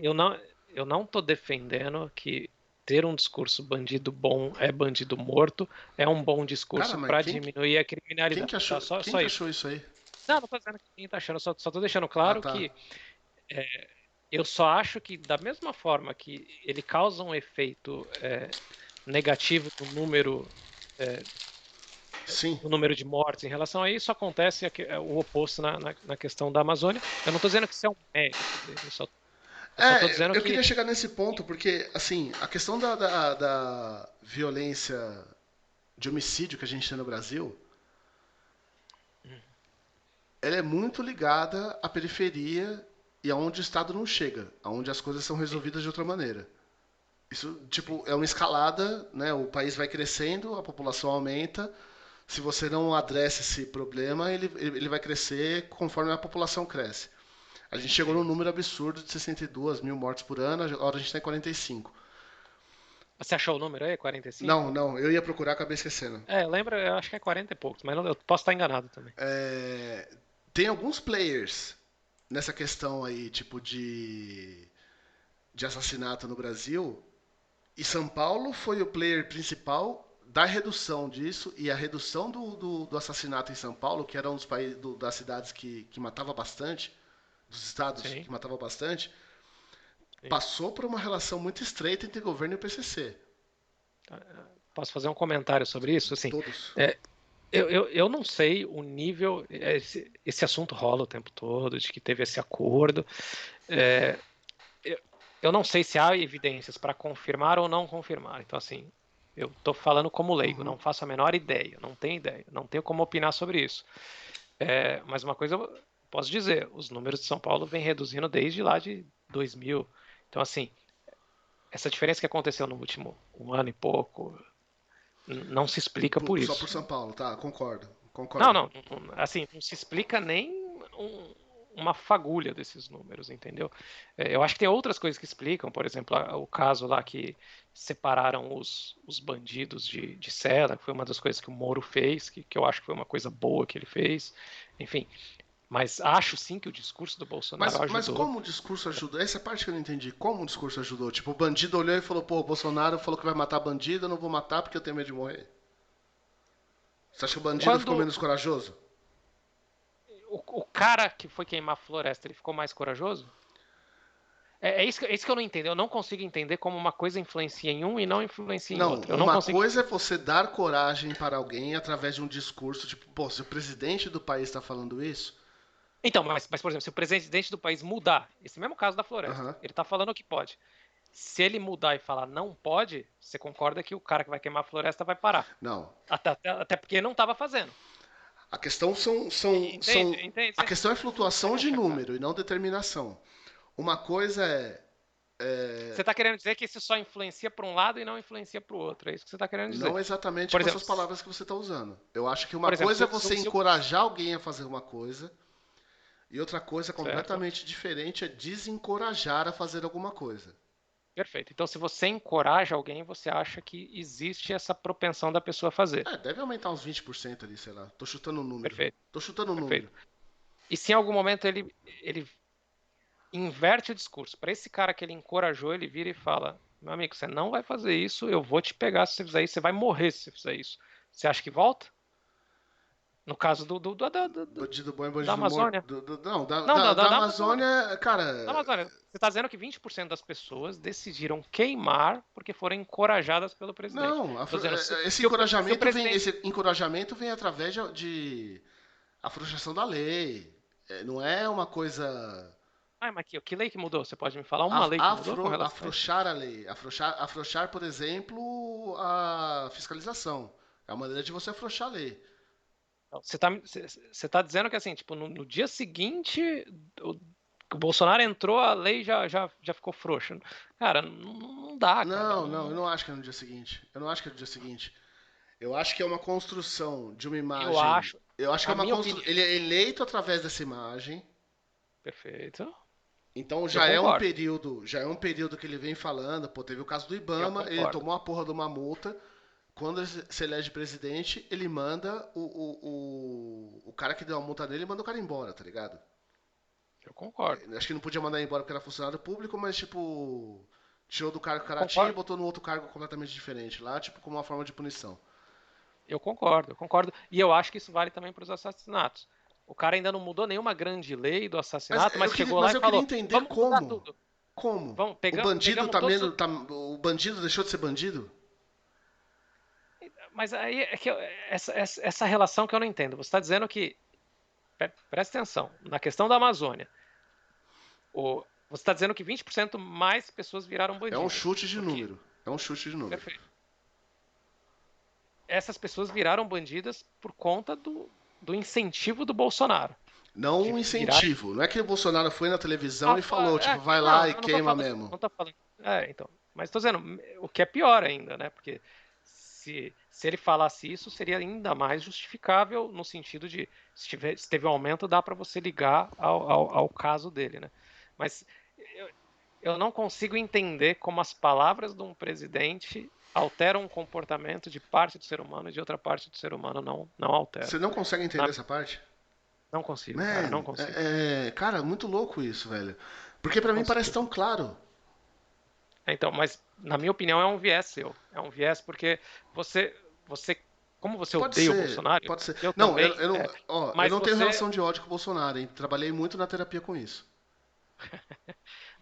eu não, eu não tô defendendo que ter um discurso bandido bom é bandido morto, é um bom Cara, discurso mas para diminuir a criminalidade, tá? quem Só que isso. achou isso aí? Não, não tô dizendo que ninguém tá achando, só tô deixando Ah, claro tá. que eu só acho que da mesma forma que ele causa um efeito negativo Sim. no número de mortes em relação a isso, acontece o oposto na questão da Amazônia. Eu não estou dizendo que isso é um mérito dele, eu só estou dizendo Eu que. queria chegar nesse ponto, porque, assim, a questão da violência de homicídio que a gente tem no Brasil, ela é muito ligada à periferia e aonde o Estado não chega, aonde as coisas são Sim, resolvidas de outra maneira. Isso, sim. tipo, é uma escalada, né? O país vai crescendo, a população aumenta. Se você não adresse esse problema, ele vai crescer conforme a população cresce. A gente chegou num Sim. número absurdo de 62 mil mortes por ano, agora a gente está em 45. Você achou o número aí? Não, 45? não, eu ia procurar, acabei esquecendo. Eu lembro, eu acho que é 40 e poucos, mas eu posso estar enganado também. É, tem alguns players nessa questão aí, tipo, de assassinato no Brasil, e São Paulo foi o player principal da redução disso, e a redução do assassinato em São Paulo, que era um dos países, das cidades que matava bastante, dos estados Sim, que matava bastante, sim. passou por uma relação muito estreita entre governo e PCC. Posso fazer um comentário sobre isso? Assim, Todos. é, eu não sei o nível. Esse assunto rola o tempo todo, de que teve esse acordo. É, eu, eu não sei se há evidências para confirmar ou não confirmar. Então, assim, eu estou falando como leigo, Uhum. não faço a menor ideia, não tenho ideia, não tenho como opinar sobre isso. Mas uma coisa eu posso dizer: os números de São Paulo vêm reduzindo desde lá de 2000. Então, assim, essa diferença que aconteceu no último um ano e pouco não se explica por Só por isso. São Paulo, tá? Concordo. Não, Concordo. assim, não se explica nem uma fagulha desses números, entendeu? Eu acho que tem outras coisas que explicam, por exemplo, o caso lá que separaram os bandidos de cela, que foi uma das coisas que o Moro fez, que eu acho que foi uma coisa boa que ele fez, enfim. Mas acho sim que o discurso do Bolsonaro Mas ajudou. como o discurso ajudou? Essa é a parte que eu não entendi. Como o discurso ajudou? Tipo, o bandido olhou e falou, pô, o Bolsonaro falou que vai matar bandido, eu não vou matar porque eu tenho medo de morrer. Você acha que o bandido ficou Quando menos corajoso? o cara que foi queimar a floresta, ele ficou mais corajoso? É isso que eu não entendo. Eu não consigo entender como uma coisa influencia em um e não influencia em Não, outro. Eu não uma consigo coisa é entender. você dar coragem para alguém através de um discurso, tipo, pô, se o presidente do país está falando isso, Então, mas, por exemplo, se o presidente do país mudar, esse mesmo caso da floresta, aham, ele está falando que pode. Se ele mudar e falar não pode, você concorda que o cara que vai queimar a floresta vai parar. não. Até porque não estava fazendo. A questão Entende? Entende? a questão é Você flutuação de acha, cara? número e não determinação. Uma coisa Você está querendo dizer que isso só influencia para um lado e não influencia para o outro. É isso que você está querendo dizer. não exatamente Por com exemplo, essas palavras que você está usando. Eu acho que uma por exemplo, coisa é você se encorajar alguém a fazer uma coisa e outra coisa certo? completamente diferente é desencorajar a fazer alguma coisa. Perfeito. Então, se você encoraja alguém, você acha que existe essa propensão da pessoa a fazer. É, deve aumentar uns 20% ali, sei lá. Tô chutando um número. Perfeito, Tô chutando um número. perfeito. E se em algum momento ele inverte o discurso, para esse cara que ele encorajou, ele vira e fala: meu amigo, você não vai fazer isso, eu vou te pegar se você fizer isso, você vai morrer se você fizer isso. Você acha que volta? No caso Bandido bom é da bandido morto. Amazônia. Não, Não, da da Amazônia. Amazônia, Da cara. Amazônia. Você está dizendo que 20% das pessoas decidiram queimar porque foram encorajadas pelo presidente. Não, Estou dizendo, se o esse presidente. encorajamento vem através de afrouxação da lei. É, não é uma coisa. Ah, mas que lei que mudou? Você pode me falar uma lei que mudou com relação a isso? Afrouxar a lei. Afrouxar, por exemplo, a fiscalização. É uma maneira de você afrouxar a lei. Então, você tá dizendo que assim, tipo, no dia seguinte o, o Bolsonaro entrou, a lei já ficou frouxa. Cara, não dá, cara. Não, não, eu não acho que é no dia seguinte. Eu não acho que é no dia seguinte. Eu acho que é uma construção de uma Eu imagem. acho, Eu acho que é a uma minha construção. opinião. Ele é eleito através dessa imagem. Perfeito. Então Eu concordo. já é um período que ele vem falando. Pô, teve o caso do Eu Ibama, ele concordo. tomou a porra de uma multa. Quando ele se elege presidente, ele manda o cara que deu a multa nele, manda o cara embora, tá ligado? Eu concordo. Acho que não podia mandar embora porque era funcionário público, mas tipo. Tirou do cargo que o Eu cara tinha e concordo. botou no outro cargo completamente diferente lá, tipo, como uma forma de punição. Eu concordo, eu concordo. E eu acho que isso vale também para os assassinatos. O cara ainda não mudou nenhuma grande lei do assassinato, mas chegou lá Mas e eu queria falou: entender vamos mudar como. tudo. Como? Vamos, O bandido pegamos tá todos. menos. O bandido deixou de ser bandido? Mas aí é que essa relação que eu não entendo. Você está dizendo que. Presta atenção, na questão da Amazônia, você está dizendo que 20% mais pessoas viraram É um bandidas. chute de Porque, número. É um chute de número. perfeito. Essas pessoas viraram bandidas por conta do incentivo do Bolsonaro. Não De um virarem. incentivo. Não é que o Bolsonaro foi na televisão e falou, tipo, vai lá Não, e eu não tô queima falando. mesmo. Não tô falando. Então. Mas tô dizendo, o que é pior ainda, né? Porque se ele falasse isso, seria ainda mais justificável no sentido de se teve um aumento, dá para você ligar ao caso dele, né? Mas eu, eu não consigo entender como as palavras de um presidente alteram um comportamento de parte do ser humano e de outra parte do ser humano não alteram. Você não consegue entender Na- essa parte? não consigo, cara, não Man, consigo. cara, muito louco isso, velho. Porque Não pra mim parece consigo. tão claro. Então, mas na minha opinião é um viés seu. É um viés porque você, como você Pode odeia o ser, Bolsonaro, pode ser. eu Não, também, eu mas não tenho você, relação de ódio com o Bolsonaro, hein? Trabalhei muito na terapia com isso.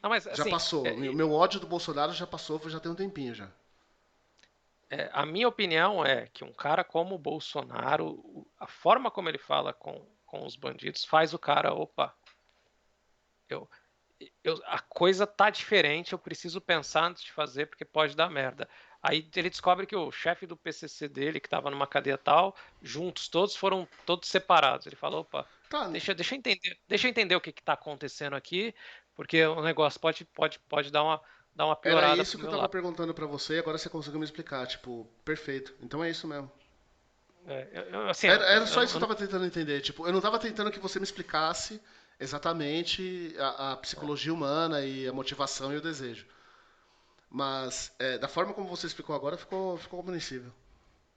não, mas Já assim, passou. O meu ódio do Bolsonaro já passou, já tem um tempinho já. a minha opinião é que um cara como o Bolsonaro, a forma como ele fala com os bandidos faz o cara, opa, eu, a coisa tá diferente, eu preciso pensar antes de fazer porque pode dar merda. Aí ele descobre que o chefe do PCC dele, que estava numa cadeia tal, juntos, todos foram todos separados. Ele falou, opa, Tá, deixa eu entender o que está acontecendo aqui, porque o negócio pode dar uma era piorada isso pro que eu meu tava lado. perguntando pra você e agora você conseguiu me explicar. Tipo, perfeito. Então é isso mesmo. Assim, Era só isso que eu tava tentando entender. Tipo, eu não tava tentando que você me explicasse exatamente a psicologia humana e a motivação e o desejo. Mas, da forma como você explicou agora, ficou compreensível.